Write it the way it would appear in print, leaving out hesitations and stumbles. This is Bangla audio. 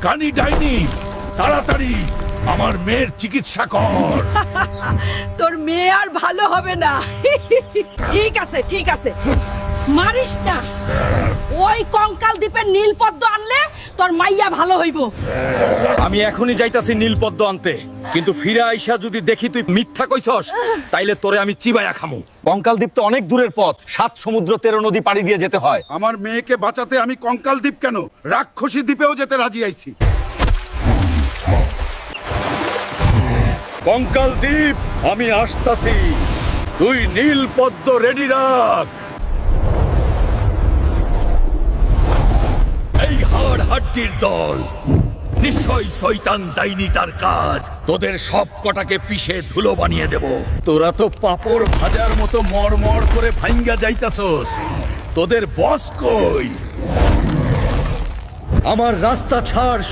কানি ডাইনি, তাড়াতাড়ি আমার মেয়ের চিকিৎসা কর। তোর মেয়ে আর ভালো হবে না। ঠিক আছে ঠিক আছে, মারিস না। ওই কঙ্কাল দ্বীপের নীলপদ্ম আনলে তোর মাইয়া ভালো হইব। আমি এখনই যাইতাছি নীলপদ্ম আনতে, কিন্তু ফিরে আইসা যদি দেখি তুই মিথ্যা কইছস তাইলে তোরে আমি চিবাইয়া খামু। কঙ্কাল দ্বীপ তো অনেক দূরের পথ, 7 সমুদ্র 13 নদী পাড়ি দিয়ে যেতে হয়। আমার মেয়েকে বাঁচাতে আমি কঙ্কাল দ্বীপ কেন, রাক্ষসী দ্বীপেও যেতে রাজি আইছি। কঙ্কাল দ্বীপ, আমি আসতাছি, তুই নীলপদ্ম রেডি রাখ। এই হাড় হাড্ডির দল, নিশ্চয়ই শয়তান ডাইনি তার কাজ। তোদের সব কটাকে পিষে ধুলো বানিয়ে দেব। তোরা তো পাপড় ভাজার মতো মড়মড় করে ভাঙ্গা যাইতাছস, তোদের বস কই? আমার রাস্তা ছাড়।